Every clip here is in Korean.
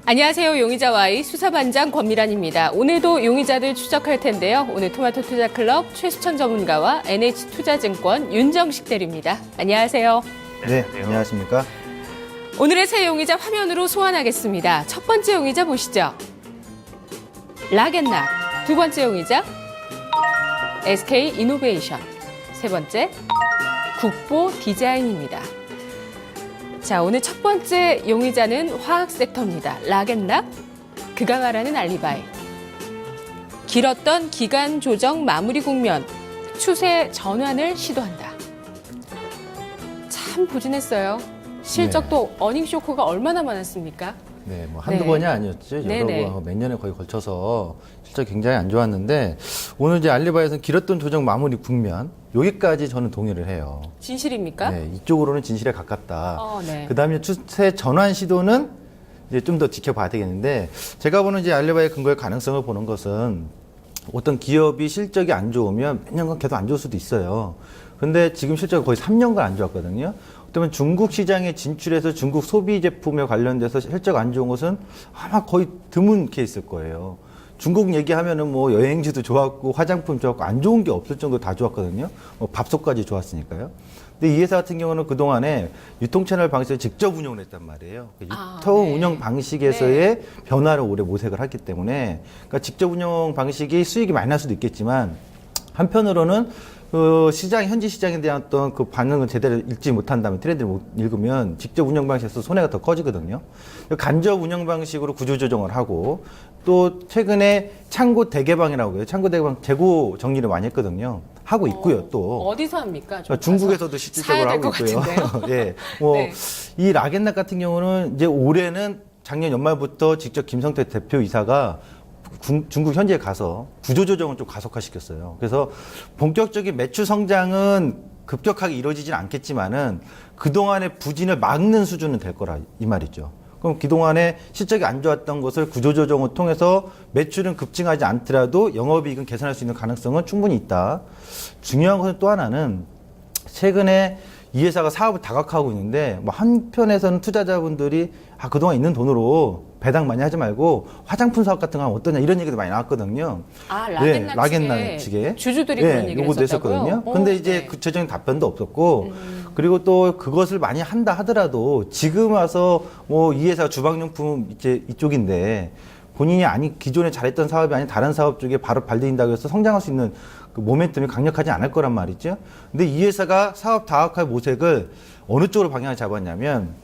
안녕하세요. 용의자 Y 수사반장 권미란입니다. 오늘도 용의자들 추적할 텐데요. 오늘 토마토 투자클럽 최수천 전문가와 NH투자증권 윤정식 대리입니다. 안녕하세요. 네, 안녕하십니까? 오늘의 새 용의자 화면으로 소환하겠습니다. 첫 번째 용의자 보시죠. 락앤락. 두 번째 용의자 SK 이노베이션. 세 번째 국보 디자인입니다. 자, 오늘 첫 번째 용의자는 화학 섹터입니다. 락앤락, 그가 말하는 알리바이. 길었던 기간 조정 마무리 국면, 추세 전환을 시도한다. 참 부진했어요. 실적도 어닝 쇼크가 얼마나 많았습니까? 네, 뭐 한두 네. 번이 아니었죠. 여러 네네. 번, 몇 년에 거의 걸쳐서 실적 굉장히 안 좋았는데 오늘 이제 알리바이에서는 길었던 조정 마무리 국면 여기까지 저는 동의를 해요. 진실입니까? 네, 이쪽으로는 진실에 가깝다. 네. 그다음에 추세 전환 시도는 이제 좀 더 지켜봐야 되겠는데 제가 보는 이제 알리바이 근거의 가능성을 보는 것은 어떤 기업이 실적이 안 좋으면 몇 년간 계속 안 좋을 수도 있어요. 근데 지금 실적이 거의 3년간 안 좋았거든요. 그러면 중국 시장에 진출해서 중국 소비 제품에 관련돼서 실적 안 좋은 것은 아마 거의 드문 케이스일 거예요. 중국 얘기하면은 뭐 여행지도 좋았고 화장품 좋았고 안 좋은 게 없을 정도 다 좋았거든요. 뭐 밥솥까지 좋았으니까요. 근데 이 회사 같은 경우는 그동안에 유통채널 방식을 직접 운영을 했단 말이에요. 유통 네. 운영 방식에서의 변화를 오래 모색을 했기 때문에 그러니까 직접 운영 방식이 수익이 많이 날 수도 있겠지만 한편으로는 그 시장, 현지 시장에 대한 어떤 그 반응을 제대로 읽지 못한다면, 트렌드를 못 읽으면 직접 운영 방식에서 손해가 더 커지거든요. 간접 운영 방식으로 구조조정을 하고 또 최근에 창고 대개방이라고 해요. 창고 대개방 재고 정리를 많이 했거든요. 하고 있고요, 또. 어디서 합니까? 좀 중국에서도 실질적으로 하고 있고요. 예. 뭐, 네. 이 락앤락 같은 경우는 이제 올해는 작년 연말부터 직접 김성태 대표이사가 중국 현지에 가서 구조조정을 좀 가속화시켰어요. 그래서 본격적인 매출 성장은 급격하게 이루어지지는 않겠지만은 그동안의 부진을 막는 수준은 될 거라 이 말이죠. 그럼 그동안에 실적이 안 좋았던 것을 구조조정을 통해서 매출은 급증하지 않더라도 영업이익은 개선할 수 있는 가능성은 충분히 있다. 중요한 것은 또 하나는 최근에 이 회사가 사업을 다각화하고 있는데 뭐 한편에서는 투자자분들이 그동안 있는 돈으로 배당 많이 하지 말고 화장품 사업 같은 거 하면 어떠냐 이런 얘기도 많이 나왔거든요. 락앤락 측에 주주들이 그런 얘기를 요것도 했었거든요. 근데 이제 구체적인 답변도 없었고 그리고 또 그것을 많이 한다 하더라도 지금 와서 뭐 이 회사 주방용품 이제 이쪽인데 본인이 기존에 잘했던 사업이 아닌 다른 사업 쪽에 바로 발디딘다고 해서 성장할 수 있는 그 모멘텀이 강력하지 않을 거란 말이죠. 근데 이 회사가 사업 다각화 모색을 어느 쪽으로 방향을 잡았냐면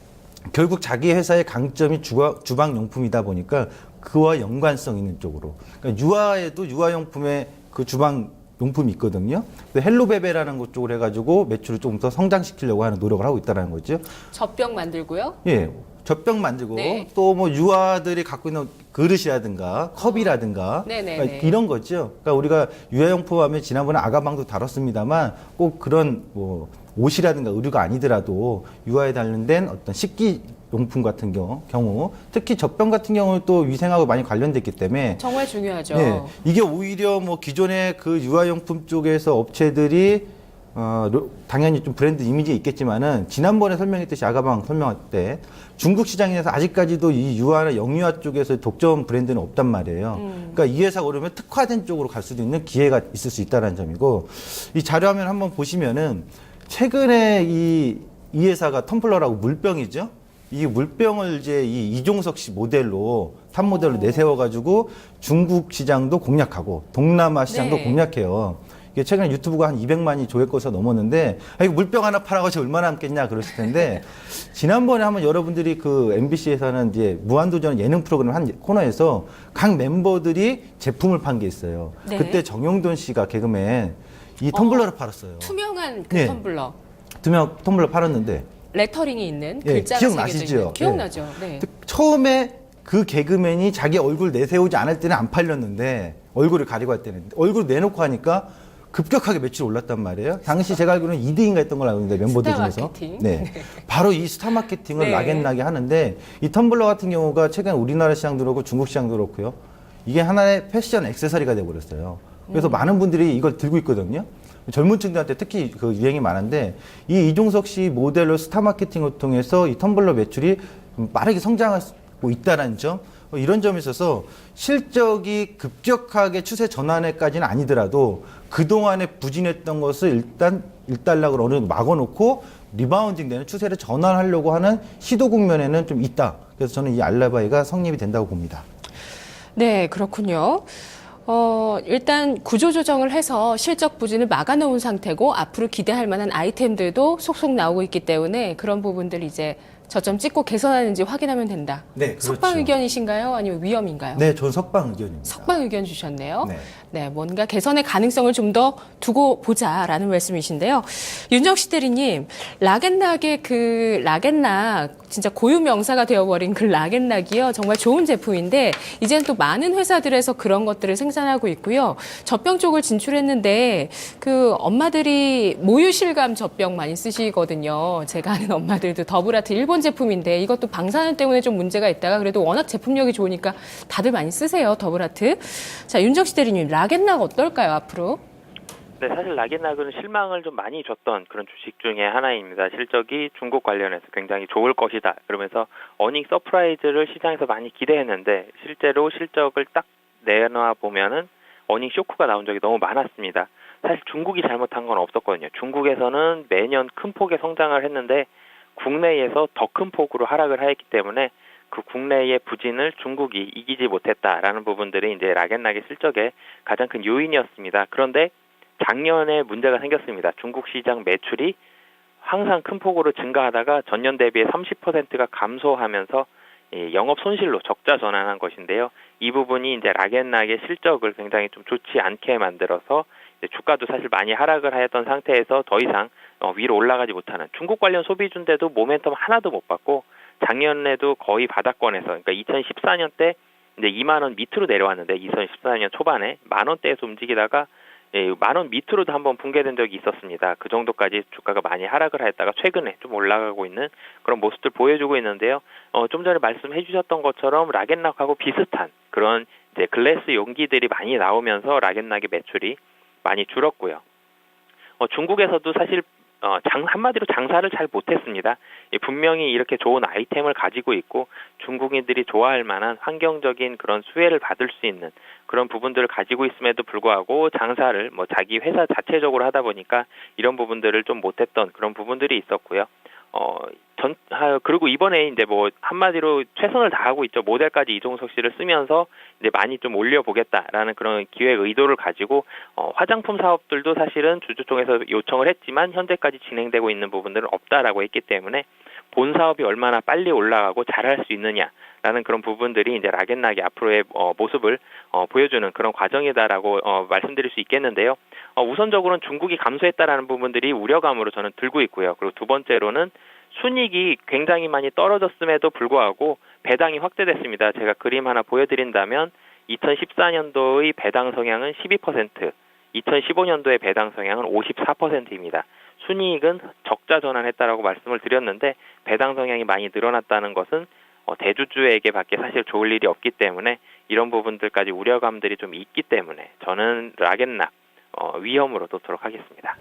결국 자기 회사의 강점이 주방용품이다 보니까 그와 연관성 있는 쪽으로. 그러니까 유아에도 유아용품의 그 주방용품이 있거든요. 헬로베베라는 것 쪽으로 해가지고 매출을 조금 더 성장시키려고 하는 노력을 하고 있다는 거죠. 젖병 만들고요. 예. 젖병 만들고 네. 또 뭐 유아들이 갖고 있는 그릇이라든가 컵이라든가 그러니까 이런 거죠. 그러니까 우리가 유아용품 하면 지난번에 아가방도 다뤘습니다만 꼭 그런 뭐 옷이라든가 의류가 아니더라도 유아에 관련된 어떤 식기 용품 같은 경우 특히 젖병 같은 경우는 또 위생하고 많이 관련됐기 때문에 정말 중요하죠. 네, 이게 오히려 뭐 기존의 그 유아용품 쪽에서 업체들이 당연히 좀 브랜드 이미지 있겠지만은 지난번에 설명했듯이 아가방 설명할 때 중국 시장에서 아직까지도 이 유아나 영유아 쪽에서 독점 브랜드는 없단 말이에요. 그러니까 이 회사가 오르면 특화된 쪽으로 갈 수도 있는 기회가 있을 수 있다는 점이고 이 자료화면 한번 보시면은 최근에 이 회사가 텀블러라고 물병이죠. 이 물병을 이제 이 이종석 씨 모델로 탑 모델로 내세워가지고 중국 시장도 공략하고 동남아 시장도 공략해요. 이게 최근에 유튜브가 한 200만이 조회거수 넘었는데 이거 물병 하나 팔아가지고 얼마나 남겠냐 그랬을 텐데 지난번에 한번 여러분들이 그 MBC에서는 이제 무한도전 예능 프로그램 한 코너에서 각 멤버들이 제품을 판 게 있어요. 네. 그때 정용돈 씨가 개그맨 이 텀블러를 팔았어요. 투명한 그 네. 텀블러. 투명 텀블러 팔았는데 레터링이 있는 예, 글자가 기억나시죠? 새겨져 있는. 기억나죠. 네. 처음에 그 개그맨이 자기 얼굴 내세우지 않을 때는 안 팔렸는데 얼굴을 가리고 할 때는 얼굴 내놓고 하니까 급격하게 매출이 올랐단 말이에요. 당시 제가 알기로는 2등인가 했던 걸로 알고 있는데 멤버들 스타 중에서. 마케팅. 네. 바로 이 스타 마케팅을 네. 락앤락이 하는데 이 텀블러 같은 경우가 최근 우리나라 시장도 그렇고 중국 시장도 그렇고요. 이게 하나의 패션 액세서리가 돼버렸어요. 그래서 많은 분들이 이걸 들고 있거든요. 젊은 층들한테 특히 그 유행이 많은데 이 이종석 씨 모델로 스타 마케팅을 통해서 이 텀블러 매출이 좀 빠르게 성장할 갖고 있다라는 점, 이런 점에 있어서 실적이 급격하게 추세 전환에까지는 아니더라도 그동안에 부진했던 것을 일단 일단락으로 어느 정도 막아놓고 리바운딩되는 추세를 전환하려고 하는 시도 국면에는 좀 있다. 그래서 저는 이 알라바이가 성립이 된다고 봅니다. 네, 그렇군요. 일단 구조조정을 해서 실적 부진을 막아놓은 상태고 앞으로 기대할 만한 아이템들도 속속 나오고 있기 때문에 그런 부분들 이제 저점 찍고 개선하는지 확인하면 된다. 네, 그렇죠. 석방 의견이신가요? 아니면 위험인가요? 네, 저는 석방 의견입니다. 석방 의견 주셨네요. 네. 네, 뭔가 개선의 가능성을 좀 더 두고 보자라는 말씀이신데요. 윤정식 대리님, 락앤락의 그 락앤락 진짜 고유 명사가 되어버린 그 락앤락이요. 정말 좋은 제품인데 이제는 또 많은 회사들에서 그런 것들을 생산하고 있고요. 젖병 쪽을 진출했는데 그 엄마들이 모유실감 젖병 많이 쓰시거든요. 제가 아는 엄마들도 더블아트 일본 제품인데 이것도 방사능 때문에 좀 문제가 있다가 그래도 워낙 제품력이 좋으니까 다들 많이 쓰세요. 더블아트. 자, 윤정식 대리님, 락앤락 어떨까요, 앞으로? 네, 사실 락앤락은 실망을 좀 많이 줬던 그런 주식 중에 하나입니다. 실적이 중국 관련해서 굉장히 좋을 것이다. 그러면서 어닝 서프라이즈를 시장에서 많이 기대했는데 실제로 실적을 딱 내놔 보면은 어닝 쇼크가 나온 적이 너무 많았습니다. 사실 중국이 잘못한 건 없었거든요. 중국에서는 매년 큰 폭의 성장을 했는데 국내에서 더 큰 폭으로 하락을 했기 때문에 그 국내의 부진을 중국이 이기지 못했다라는 부분들이 이제 락앤락의 실적의 가장 큰 요인이었습니다. 그런데 작년에 문제가 생겼습니다. 중국 시장 매출이 항상 큰 폭으로 증가하다가 전년 대비해 30%가 감소하면서 영업 손실로 적자 전환한 것인데요. 이 부분이 이제 락앤락의 실적을 굉장히 좀 좋지 않게 만들어서 주가도 사실 많이 하락을 하였던 상태에서 더 이상 위로 올라가지 못하는 중국 관련 소비주인데도 모멘텀 하나도 못 받고 작년에도 거의 바닥권에서 그러니까 2014년 때 이제 2만 원 밑으로 내려왔는데 2014년 초반에 만 원대에서 움직이다가 만 원 밑으로도 한번 붕괴된 적이 있었습니다. 그 정도까지 주가가 많이 하락을 했다가 최근에 좀 올라가고 있는 그런 모습들 보여주고 있는데요. 좀 전에 말씀해 주셨던 것처럼 락앤락하고 비슷한 그런 이제 글래스 용기들이 많이 나오면서 락앤락의 매출이 많이 줄었고요. 중국에서도 사실 한마디로 장사를 잘 못했습니다. 분명히 이렇게 좋은 아이템을 가지고 있고 중국인들이 좋아할 만한 환경적인 그런 수혜를 받을 수 있는 그런 부분들을 가지고 있음에도 불구하고 장사를 자기 회사 자체적으로 하다 보니까 이런 부분들을 좀 못했던 그런 부분들이 있었고요. 그리고 이번에 이제 한마디로 최선을 다하고 있죠. 모델까지 이종석 씨를 쓰면서 이제 많이 좀 올려보겠다라는 그런 기획 의도를 가지고, 화장품 사업들도 사실은 주주총회에서 요청을 했지만 현재까지 진행되고 있는 부분들은 없다라고 했기 때문에 본 사업이 얼마나 빨리 올라가고 잘할 수 있느냐라는 그런 부분들이 이제 락앤락이 앞으로의 모습을 보여주는 그런 과정이다라고 말씀드릴 수 있겠는데요. 우선적으로는 중국이 감소했다라는 부분들이 우려감으로 저는 들고 있고요. 그리고 두 번째로는 순이익이 굉장히 많이 떨어졌음에도 불구하고 배당이 확대됐습니다. 제가 그림 하나 보여드린다면 2014년도의 배당 성향은 12%, 2015년도의 배당 성향은 54%입니다. 순이익은 적자 전환했다라고 말씀을 드렸는데 배당 성향이 많이 늘어났다는 것은 대주주에게 밖에 사실 좋을 일이 없기 때문에 이런 부분들까지 우려감들이 좀 있기 때문에 저는 락앤락 위험으로 놓도록 하겠습니다.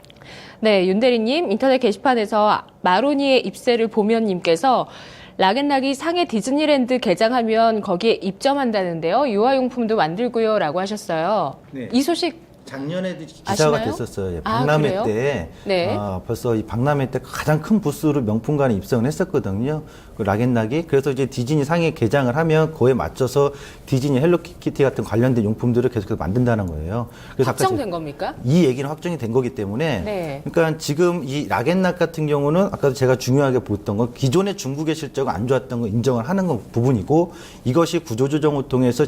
네, 윤 대리님 인터넷 게시판에서 마로니의 입세를 보면님께서 락앤락이 상해 디즈니랜드 개장하면 거기에 입점한다는데요. 유아용품도 만들고요 라고 하셨어요. 네. 이 소식 작년에도 기사가 아시나요? 됐었어요. 박람회 그래요? 때 네. 벌써 이 박람회 때 가장 큰 부스로 명품관에 입성을 했었거든요. 그 락앤락이. 그래서 이제 디즈니 상해 개장을 하면 그에 맞춰서 디즈니 헬로키티 같은 관련된 용품들을 계속해서 만든다는 거예요. 그래서 확정된 겁니까? 이 얘기는 확정이 된 거기 때문에 네. 그러니까 지금 이 락앤락 같은 경우는 아까도 제가 중요하게 보던 건 기존의 중국의 실적은 안 좋았던 거 인정을 하는 건 부분이고 이것이 구조조정을 통해서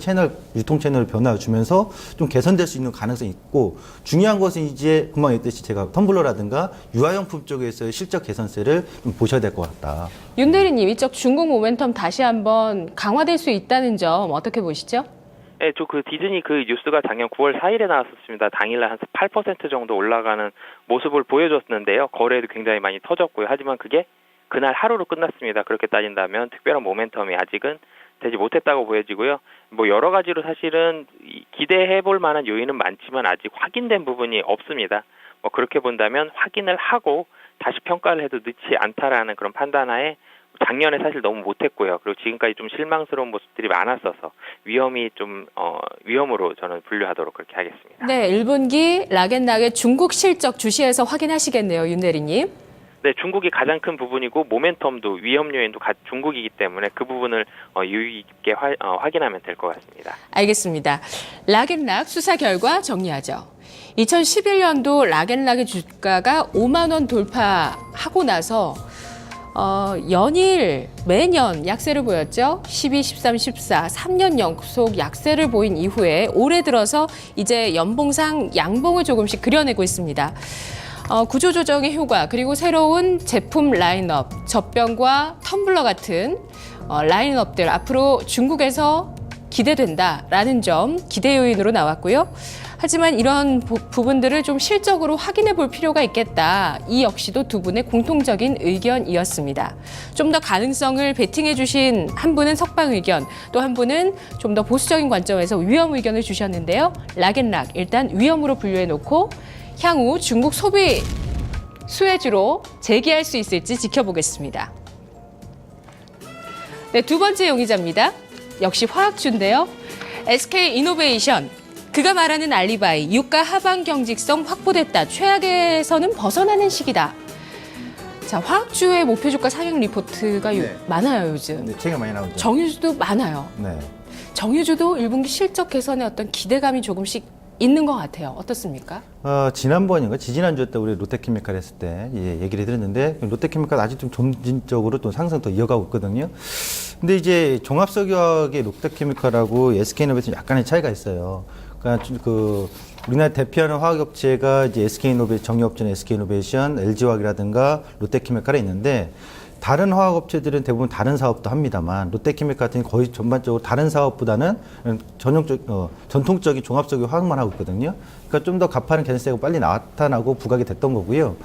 유통 채널을 변화를 주면서 좀 개선될 수 있는 가능성이 있고 중요한 것은 이제 금방 얘기했듯이 제가 텀블러라든가 유아용품 쪽에서의 실적 개선세를 좀 보셔야 될 것 같다. 윤 대리님 이쪽 중국 모멘텀 다시 한번 강화될 수 있다는 점 어떻게 보시죠? 네, 저 그 디즈니 그 뉴스가 작년 9월 4일에 나왔었습니다. 당일날 한 8% 정도 올라가는 모습을 보여줬는데요. 거래도 굉장히 많이 터졌고요. 하지만 그게 그날 하루로 끝났습니다. 그렇게 따진다면 특별한 모멘텀이 아직은 되지 못했다고 보여지고요. 여러 가지로 사실은 기대해볼 만한 요인은 많지만 아직 확인된 부분이 없습니다. 그렇게 본다면 확인을 하고 다시 평가를 해도 늦지 않다라는 그런 판단하에 작년에 사실 너무 못했고요. 그리고 지금까지 좀 실망스러운 모습들이 많았어서 위험으로 저는 분류하도록 그렇게 하겠습니다. 네, 1분기 락앤락의 중국 실적 주시해서 확인하시겠네요, 윤 대리님. 네, 중국이 가장 큰 부분이고 모멘텀도 위험 요인도 중국이기 때문에 그 부분을 유의 깊게 확인하면 될 것 같습니다. 알겠습니다. 락앤락 수사 결과 정리하죠. 2011년도 락앤락의 주가가 5만 원 돌파하고 나서 연일 매년 약세를 보였죠. 12, 13, 14, 3년 연속 약세를 보인 이후에 올해 들어서 이제 연봉상 양봉을 조금씩 그려내고 있습니다. 구조조정의 효과 그리고 새로운 제품 라인업, 젖병과 텀블러 같은 라인업들 앞으로 중국에서 기대된다라는 점 기대 요인으로 나왔고요. 하지만 이런 부분들을 좀 실적으로 확인해 볼 필요가 있겠다. 이 역시도 두 분의 공통적인 의견이었습니다. 좀 더 가능성을 베팅해 주신 한 분은 석방 의견, 또 한 분은 좀 더 보수적인 관점에서 위험 의견을 주셨는데요. 락앤락 일단 위험으로 분류해 놓고 향후 중국 소비 수혜주로 재기할 수 있을지 지켜보겠습니다. 네, 두 번째 용의자입니다. 역시 화학주인데요. SK이노베이션. 그가 말하는 알리바이, 유가 하방 경직성 확보됐다. 최악에서는 벗어나는 시기다. 자, 화학주의 목표 주가 상향 리포트가 네. 많아요, 요즘. 네, 책이 많이 나오죠. 정유주도 많아요. 네. 정유주도 1분기 실적 개선에 어떤 기대감이 조금씩 있는 것 같아요. 어떻습니까? 지난번인가 지지난주에 때 우리 롯데케미칼 했을 때 얘기를 해드렸는데 롯데케미칼 아직 좀 점진적으로 또 상승 더 이어가고 있거든요. 근데 이제 종합석유화학의 롯데케미칼하고 SK이노베이션 약간의 차이가 있어요. 그러니까 우리나라 대표하는 화학업체가 이제 정유업체는 SK이노베이션, LG화학이라든가 롯데케미칼에 있는데 다른 화학업체들은 대부분 다른 사업도 합니다만 롯데케미칼 같은 거의 전반적으로 다른 사업보다는 전통적인 종합석유 화학만 하고 있거든요. 그러니까 좀 더 가파른 개선세가 빨리 나타나고 부각이 됐던 거고요.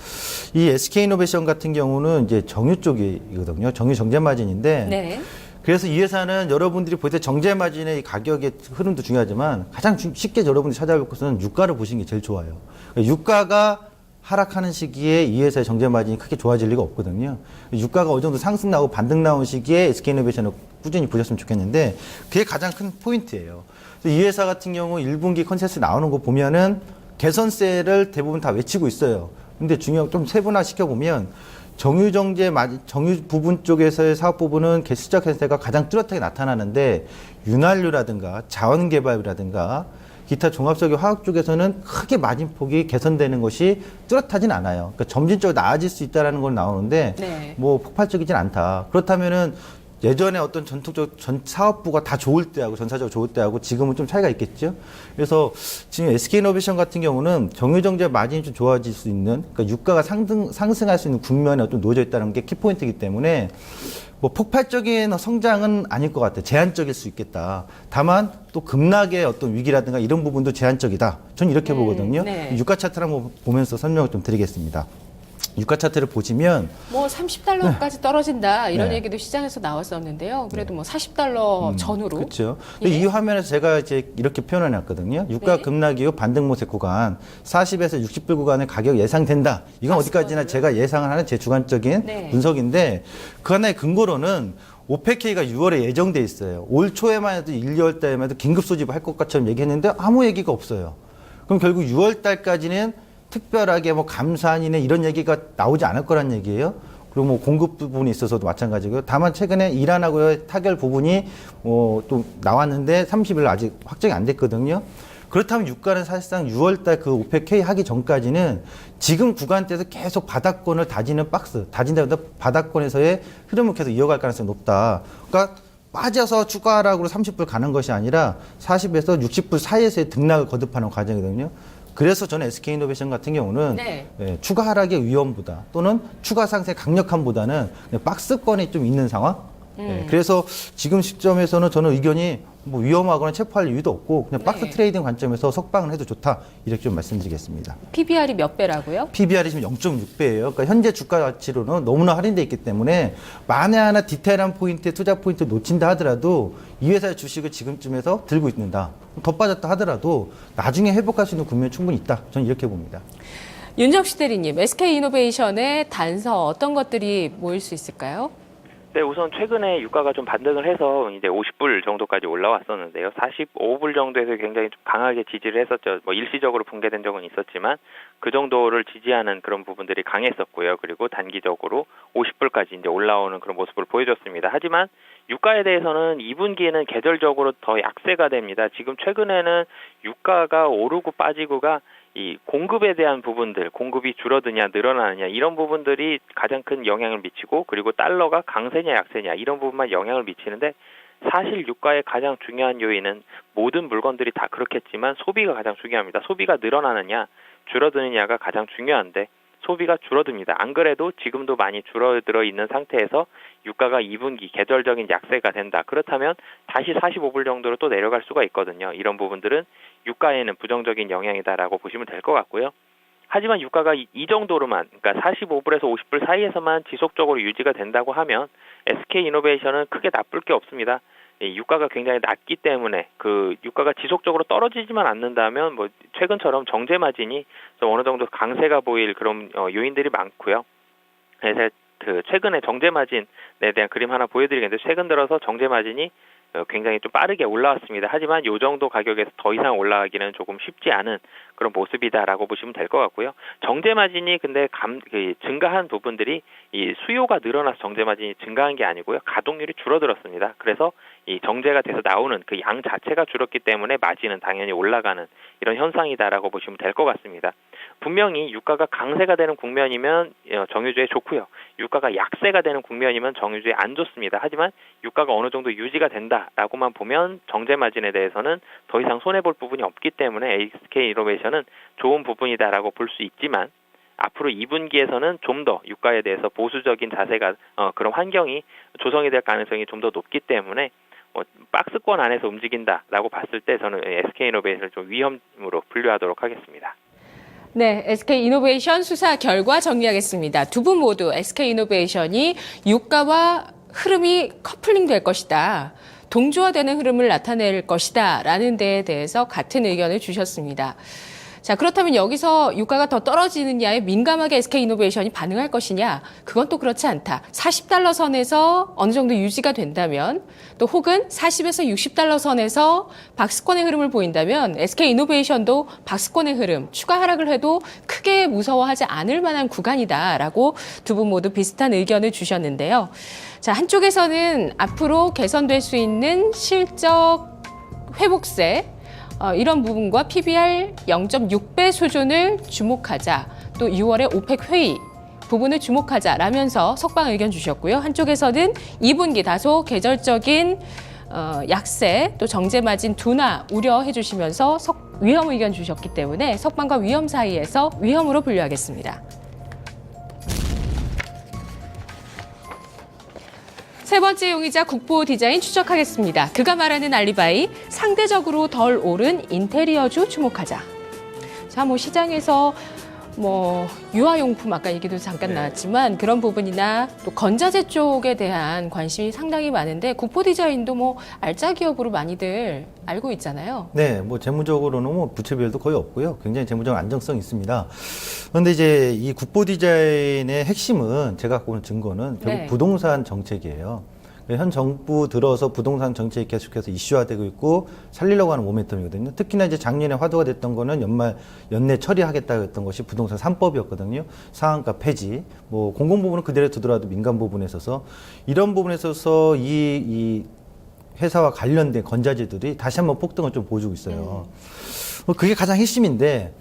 이 SK이노베이션 같은 경우는 이제 정유 쪽이거든요. 정유 정제 마진인데 네. 그래서 이 회사는 여러분들이 볼 때 정제 마진의 가격의 흐름도 중요하지만 가장 쉽게 여러분들이 찾아볼 것은 유가를 보시는 게 제일 좋아요. 그러니까 유가가 하락하는 시기에 이 회사의 정제 마진이 크게 좋아질 리가 없거든요. 유가가 어느 정도 상승 나오고 반등 나온 시기에 SK이노베이션을 꾸준히 보셨으면 좋겠는데 그게 가장 큰 포인트예요. 이 회사 같은 경우 1분기 컨센서스 나오는 거 보면은 개선세를 대부분 다 외치고 있어요. 근데 좀 세분화 시켜보면 정유 부분 쪽에서의 사업 부분은 실적 개선세가 가장 뚜렷하게 나타나는데 윤활유라든가 자원개발이라든가 기타 종합석유 화학 쪽에서는 크게 마진폭이 개선되는 것이 뚜렷하진 않아요. 그러니까 점진적으로 나아질 수 있다는 건 나오는데 네. 뭐 폭발적이진 않다. 그렇다면은 예전에 어떤 전통적 사업부가 다 좋을 때하고 전사적으로 좋을 때하고 지금은 좀 차이가 있겠죠. 그래서 지금 SK이노베이션 같은 경우는 정유정제 마진이 좀 좋아질 수 있는, 그러니까 유가가 상승할 수 있는 국면에 어떤 놓여져 있다는 게 키포인트이기 때문에 뭐 폭발적인 성장은 아닐 것 같아요. 제한적일 수 있겠다. 다만 또 급락의 어떤 위기라든가 이런 부분도 제한적이다. 저는 이렇게 보거든요. 네. 유가 차트를 한번 보면서 설명을 좀 드리겠습니다. 유가 차트를 보시면 뭐 30달러까지 떨어진다 이런 네. 얘기도 시장에서 나왔었는데요. 그래도 뭐 40달러 전후로. 그렇죠. 예. 이 화면에서 제가 이제 이렇게 표현해 놨거든요. 유가 네. 급락 이후 반등 모색 구간 40에서 60불 구간의 가격 예상된다. 이건 어디까지나 제가 예상을 하는 제 주관적인 네. 분석인데 그 하나의 근거로는 오페크가 6월에 예정돼 있어요. 올 초에만 해도 1, 2월 달에만 해도 긴급 소집을 할 것처럼 얘기했는데 아무 얘기가 없어요. 그럼 결국 6월 달까지는 특별하게 뭐 감산이네 이런 얘기가 나오지 않을 거란 얘기예요. 그리고 뭐 공급 부분이 있어서도 마찬가지고요. 다만 최근에 이란하고의 타결 부분이 또 나왔는데 30일 아직 확정이 안 됐거든요. 그렇다면 유가는 사실상 6월달 그 오페크 하기 전까지는 지금 구간대에서 계속 바닥권을 다진다 바닥권에서의 흐름을 계속 이어갈 가능성이 높다. 그러니까 빠져서 추가하락으로 30불 가는 것이 아니라 40에서 60불 사이에서의 등락을 거듭하는 과정이거든요. 그래서 저는 SK이노베이션 같은 경우는 네. 추가 하락의 위험보다 또는 추가 상승의 강력함보다는 박스권이 좀 있는 상황. 그래서 지금 시점에서는 저는 의견이 뭐 위험하거나 체포할 이유도 없고 그냥 박스 네. 트레이딩 관점에서 석방을 해도 좋다 이렇게 좀 말씀드리겠습니다. PBR이 몇 배라고요? PBR이 지금 0.6배예요. 그러니까 현재 주가 가치로는 너무나 할인돼 있기 때문에 만에 하나 디테일한 포인트에 투자 포인트 놓친다 하더라도 이 회사의 주식을 지금쯤에서 들고 있는다. 더 빠졌다 하더라도 나중에 회복할 수 있는 국면이 충분히 있다. 저는 이렇게 봅니다. 윤정식 대리님, SK이노베이션의 단서 어떤 것들이 모일 수 있을까요? 네, 우선 최근에 유가가 좀 반등을 해서 이제 50불 정도까지 올라왔었는데요. 45불 정도에서 굉장히 좀 강하게 지지를 했었죠. 뭐 일시적으로 붕괴된 적은 있었지만 그 정도를 지지하는 그런 부분들이 강했었고요. 그리고 단기적으로 50불까지 이제 올라오는 그런 모습을 보여줬습니다. 하지만 유가에 대해서는 2분기에는 계절적으로 더 약세가 됩니다. 지금 최근에는 유가가 오르고 빠지고가 이 공급에 대한 부분들, 공급이 줄어드냐 늘어나느냐 이런 부분들이 가장 큰 영향을 미치고, 그리고 달러가 강세냐 약세냐 이런 부분만 영향을 미치는데, 사실 유가의 가장 중요한 요인은 모든 물건들이 다 그렇겠지만 소비가 가장 중요합니다. 소비가 늘어나느냐 줄어드느냐가 가장 중요한데 소비가 줄어듭니다. 안 그래도 지금도 많이 줄어들어 있는 상태에서 유가가 2분기 계절적인 약세가 된다. 그렇다면 다시 45불 정도로 또 내려갈 수가 있거든요. 이런 부분들은 유가에는 부정적인 영향이다라고 보시면 될 것 같고요. 하지만 유가가 이 정도로만, 그러니까 45불에서 50불 사이에서만 지속적으로 유지가 된다고 하면 SK이노베이션은 크게 나쁠 게 없습니다. 유가가 굉장히 낮기 때문에 그 유가가 지속적으로 떨어지지만 않는다면 뭐 최근처럼 정제 마진이 좀 어느 정도 강세가 보일 그런 요인들이 많고요. 그래서 그 최근에 정제 마진에 대한 그림 하나 보여드리겠는데, 최근 들어서 정제 마진이 굉장히 좀 빠르게 올라왔습니다. 하지만 이 정도 가격에서 더 이상 올라가기는 조금 쉽지 않은 그런 모습이다라고 보시면 될 것 같고요. 정제 마진이 근데 증가한 부분들이 이 수요가 늘어나서 정제 마진이 증가한 게 아니고요. 가동률이 줄어들었습니다. 그래서 이 정제가 돼서 나오는 그 양 자체가 줄었기 때문에 마진은 당연히 올라가는 이런 현상이다라고 보시면 될 것 같습니다. 분명히 유가가 강세가 되는 국면이면 정유주에 좋고요. 유가가 약세가 되는 국면이면 정유주에 안 좋습니다. 하지만 유가가 어느 정도 유지가 된다라고만 보면 정제 마진에 대해서는 더 이상 손해볼 부분이 없기 때문에 SK이노베이션은 좋은 부분이다라고 볼 수 있지만, 앞으로 2분기에서는 좀 더 유가에 대해서 보수적인 자세가 그런 환경이 조성이 될 가능성이 좀 더 높기 때문에 박스권 안에서 움직인다라고 봤을 때 저는 SK이노베이션을 좀 위험으로 분류하도록 하겠습니다. 네, SK이노베이션 수사 결과 정리하겠습니다. 두 분 모두 SK이노베이션이 유가와 흐름이 커플링 될 것이다, 동조화되는 흐름을 나타낼 것이다 라는 데에 대해서 같은 의견을 주셨습니다. 자, 그렇다면 여기서 유가가 더 떨어지느냐에 민감하게 SK이노베이션이 반응할 것이냐? 그건 또 그렇지 않다. 40달러 선에서 어느 정도 유지가 된다면, 또 혹은 40에서 60달러 선에서 박스권의 흐름을 보인다면 SK이노베이션도 박스권의 흐름, 추가 하락을 해도 크게 무서워하지 않을 만한 구간이다라고 두 분 모두 비슷한 의견을 주셨는데요. 자, 한쪽에서는 앞으로 개선될 수 있는 실적 회복세, 이런 부분과 PBR 0.6배 수준을 주목하자, 또 6월에 오펙 회의 부분을 주목하자라면서 석방 의견 주셨고요. 한쪽에서는 2분기 다소 계절적인 약세, 또 정제 마진 둔화 우려해 주시면서 위험 의견 주셨기 때문에 석방과 위험 사이에서 위험으로 분류하겠습니다. 세 번째 용의자 국보 디자인 추적하겠습니다. 그가 말하는 알리바이, 상대적으로 덜 오른 인테리어주 주목하자. 자, 시장에서 유아용품 아까 얘기도 잠깐 나왔지만 그런 부분이나 또 건자재 쪽에 대한 관심이 상당히 많은데, 국보 디자인도 알짜 기업으로 많이들 알고 있잖아요. 네, 재무적으로는 부채 비율도 거의 없고요. 굉장히 재무적 안정성이 있습니다. 그런데 이제 이 국보 디자인의 핵심은, 제가 갖고 오는 증거는 결국 부동산 정책이에요. 현 정부 들어서 부동산 정책이 계속해서 이슈화되고 있고 살리려고 하는 모멘텀이거든요. 특히나 이제 작년에 화두가 됐던 거는 연내 처리하겠다고 했던 것이 부동산 3법이었거든요. 상한가 폐지, 공공 부분은 그대로 두더라도 민간 부분에 있어서 이런 부분에 있어서 이 회사와 관련된 건자재들이 다시 한번 폭등을 좀 보여주고 있어요. 그게 가장 핵심인데,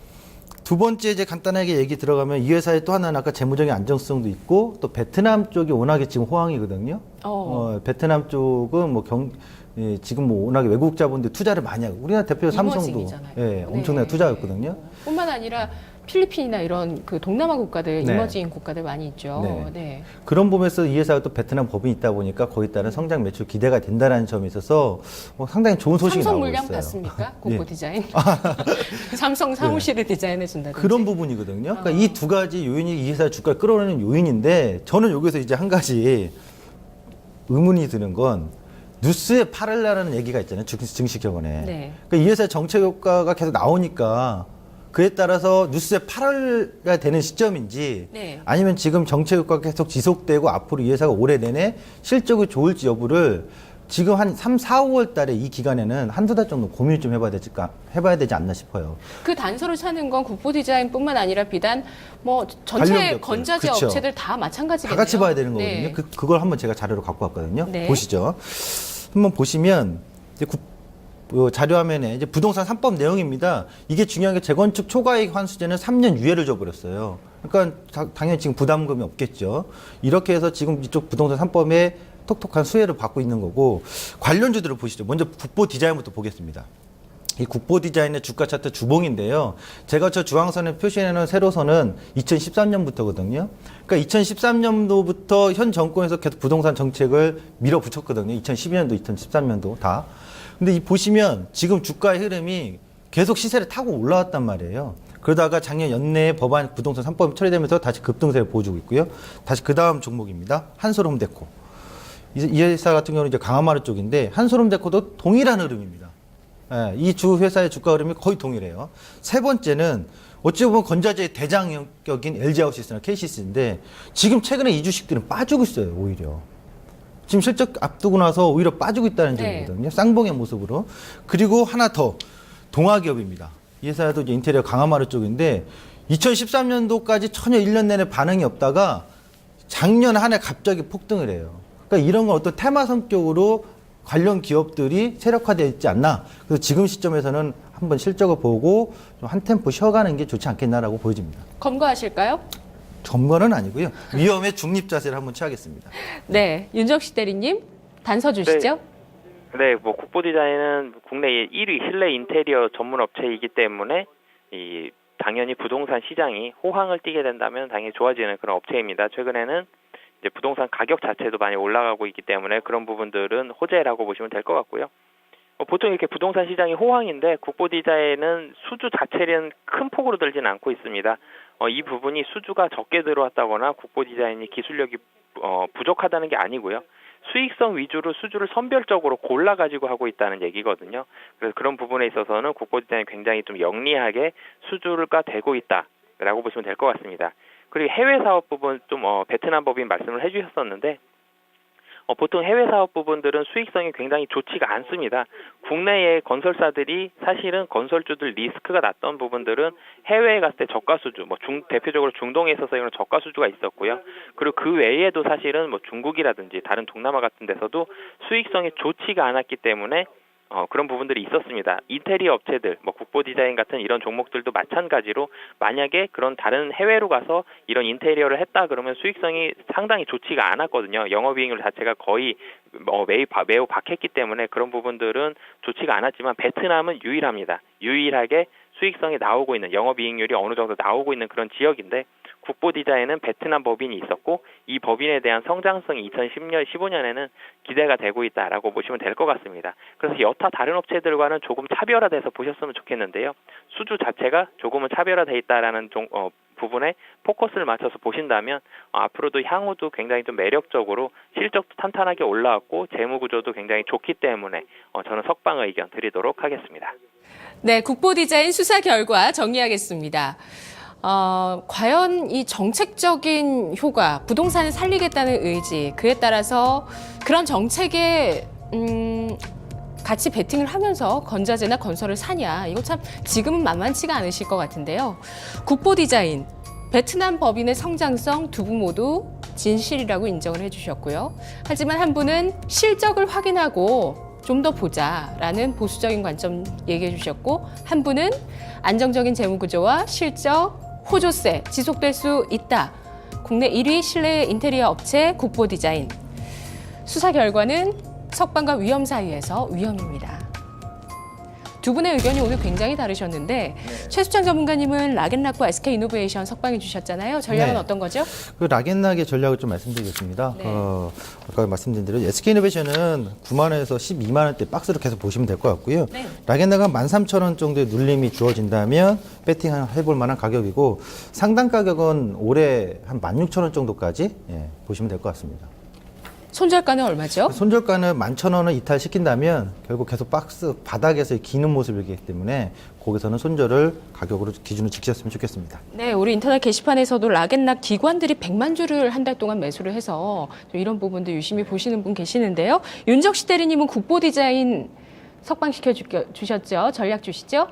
두 번째 이제 간단하게 얘기 들어가면 이 회사의 또 하나는 아까 재무적인 안정성도 있고, 또 베트남 쪽이 워낙에 지금 호황이거든요. 베트남 쪽은 지금 워낙에 외국 자본들 투자를 많이 하고, 우리나라 대표 삼성도 엄청나게 투자했거든요. 뿐만 아니라 필리핀이나 이런 그 동남아 국가들, 이머징 국가들 많이 있죠. 그런 부분에서 이 회사가 또 베트남 법인이 있다 보니까 거기에 따른 성장 매출 기대가 된다는 점에 있어서 상당히 좋은 소식이 나오고 있어요. 삼성 물량 봤습니까? 국보 디자인. 삼성 사무실을 디자인해 준다든지. 그런 부분이거든요. 그러니까 이 두 가지 요인이 이 회사의 주가를 끌어내는 요인인데, 저는 여기서 이제 한 가지 의문이 드는 건, 뉴스에 팔으려는 얘기가 있잖아요. 증시격언에. 그러니까 이 회사의 정책 효과가 계속 나오니까 그에 따라서 뉴스에 8월가 되는 시점인지 네. 아니면 지금 정책 효과가 계속 지속되고 앞으로 이 회사가 올해 내내 실적이 좋을지 여부를 지금 한 3, 4, 5월 달에 이 기간에는 한두 달 정도 고민을 좀 해봐야 되지 않나 싶어요. 그 단서를 찾는 건 국보 디자인뿐만 아니라 비단 뭐 전체 관련 기업들. 건자재 그쵸. 업체들 다 마찬가지겠네요. 다 같이 봐야 되는 거거든요. 네. 그걸 한번 제가 자료로 갖고 왔거든요. 네. 보시죠. 한번 보시면 이제 자료 화면에 이제 부동산 3법 내용입니다. 이게 중요한 게 재건축 초과이익 환수제는 3년 유예를 줘버렸어요. 그러니까 당연히 지금 부담금이 없겠죠. 이렇게 해서 지금 이쪽 부동산 3법에 톡톡한 수혜를 받고 있는 거고 관련주들을 보시죠. 먼저 국보 디자인부터 보겠습니다. 이 국보 디자인의 주가 차트 주봉인데요. 제가 저 주황선에 표시해놓은 세로선은 2013년부터거든요. 그러니까 2013년도부터 현 정권에서 계속 부동산 정책을 밀어붙였거든요. 2012년도, 2013년도 다. 근데 이 보시면 지금 주가의 흐름이 계속 시세를 타고 올라왔단 말이에요. 그러다가 작년 연내에 법안 부동산 3법이 처리되면서 다시 급등세를 보여주고 있고요. 다시 그 다음 종목입니다. 한솔홈데코. 이 회사 같은 경우는 이제 강화마루 쪽인데 한솔홈데코도 동일한 흐름입니다. 예, 이 주 회사의 주가 흐름이 거의 동일해요. 세 번째는 어찌 보면 건자재의 대장격인 LG하우시스나 KCC인데 지금 최근에 이 주식들은 빠지고 있어요. 오히려. 지금 실적 앞두고 나서 오히려 빠지고 있다는 네. 점이거든요. 쌍봉의 모습으로. 그리고 하나 더 동아기업입니다. 이 회사도 이제 인테리어 강화마루 쪽인데 2013년도까지 전혀 1년 내내 반응이 없다가 작년 한 해 갑자기 폭등을 해요. 그러니까 이런 건 어떤 테마 성격으로 관련 기업들이 세력화되어 있지 않나. 그래서 지금 시점에서는 한번 실적을 보고 좀 한 템포 쉬어가는 게 좋지 않겠나라고 보여집니다. 검거하실까요? 점거는 아니고요. 위험의 중립 자세를 한번 취하겠습니다. 네, 윤정식 대리님 단서 주시죠. 네, 뭐 국보 디자인은 국내 1위 실내 인테리어 전문 업체이기 때문에 당연히 부동산 시장이 호황을 띠게 된다면 당연히 좋아지는 그런 업체입니다. 최근에는 이제 부동산 가격 자체도 많이 올라가고 있기 때문에 그런 부분들은 호재라고 보시면 될 것 같고요. 보통 이렇게 부동산 시장이 호황인데 국보 디자인은 수주 자체는 큰 폭으로 들지는 않고 있습니다. 이 부분이 수주가 적게 들어왔다거나 국보 디자인이 기술력이 부족하다는 게 아니고요. 수익성 위주로 수주를 선별적으로 골라가지고 하고 있다는 얘기거든요. 그래서 그런 부분에 있어서는 국보 디자인이 굉장히 좀 영리하게 수주가 되고 있다라고 보시면 될 것 같습니다. 그리고 해외 사업 부분 좀 베트남 법인 말씀을 해주셨었는데 보통 해외 사업 부분들은 수익성이 굉장히 좋지가 않습니다. 국내의 건설사들이 사실은 건설주들 리스크가 났던 부분들은 해외에 갔을 때 저가 수주, 대표적으로 중동에 있어서 이런 저가 수주가 있었고요. 그리고 그 외에도 사실은 중국이라든지 다른 동남아 같은 데서도 수익성이 좋지가 않았기 때문에 그런 부분들이 있었습니다. 인테리어 업체들, 국보 디자인 같은 이런 종목들도 마찬가지로 만약에 그런 다른 해외로 가서 이런 인테리어를 했다 그러면 수익성이 상당히 좋지가 않았거든요. 영업이익률 자체가 거의 매우 박했기 때문에 그런 부분들은 좋지가 않았지만 베트남은 유일합니다. 유일하게 수익성이 나오고 있는 영업이익률이 어느 정도 나오고 있는 그런 지역인데 국보 디자인은 베트남 법인이 있었고 이 법인에 대한 성장성이 2010년, 15년에는 기대가 되고 있다라고 보시면 될 것 같습니다. 그래서 여타 다른 업체들과는 조금 차별화돼서 보셨으면 좋겠는데요. 수주 자체가 조금은 차별화돼 있다라는 부분에 포커스를 맞춰서 보신다면 앞으로도 향후도 굉장히 좀 매력적으로 실적도 탄탄하게 올라왔고 재무 구조도 굉장히 좋기 때문에 저는 석방 의견 드리도록 하겠습니다. 네, 국보 디자인 수사 결과 정리하겠습니다. 과연 이 정책적인 효과, 부동산을 살리겠다는 의지, 그에 따라서 그런 정책에 같이 베팅을 하면서 건자재나 건설을 사냐, 이거 참 지금은 만만치가 않으실 것 같은데요. 국보 디자인, 베트남 법인의 성장성 두 분 모두 진실이라고 인정을 해주셨고요. 하지만 한 분은 실적을 확인하고 좀 더 보자라는 보수적인 관점 얘기해 주셨고, 한 분은 안정적인 재무 구조와 실적, 호조세 지속될 수 있다. 국내 1위 실내 인테리어 업체 국보 디자인. 수사 결과는 석방과 위험 사이에서 위험입니다. 두 분의 의견이 오늘 굉장히 다르셨는데 최수찬 전문가님은 락앤락과 SK이노베이션 석방해 주셨잖아요. 전략은 네. 어떤 거죠? 그 락앤락의 전략을 좀 말씀드리겠습니다. 네. 아까 말씀드린 대로 SK이노베이션은 9만 원에서 12만 원대 박스로 계속 보시면 될 것 같고요. 네. 락앤락은 13,000원 정도의 눌림이 주어진다면 배팅 해볼 만한 가격이고 상당 가격은 올해 한 16,000원 정도까지 보시면 될 것 같습니다. 손절가는 얼마죠? 손절가는 11,000원을 이탈시킨다면 결국 계속 박스 바닥에서 기는 모습이기 때문에 거기서는 손절을 가격으로 기준을 지키셨으면 좋겠습니다. 네, 우리 인터넷 게시판에서도 락앤락 기관들이 100만 주를 한 달 동안 매수를 해서 좀 이런 부분도 유심히 보시는 분 계시는데요. 윤정식 대리님은 국보 디자인 석방시켜 주셨죠? 전략 주시죠?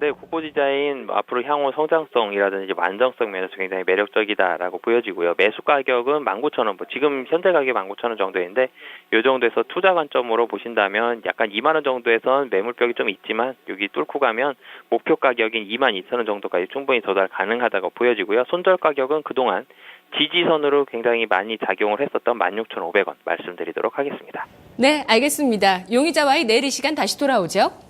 네, 국보 디자인 앞으로 향후 성장성이라든지 완전성 면에서 굉장히 매력적이다라고 보여지고요. 매수 가격은 19,000원, 지금 현재 가격이 19,000원 정도인데 이 정도에서 투자 관점으로 보신다면 약간 2만 원 정도에선 매물벽이 좀 있지만 여기 뚫고 가면 목표 가격인 22,000원 정도까지 충분히 도달 가능하다고 보여지고요. 손절 가격은 그동안 지지선으로 굉장히 많이 작용을 했었던 16,500원 말씀드리도록 하겠습니다. 네, 알겠습니다. 용의자와의 내일 이 시간 다시 돌아오죠.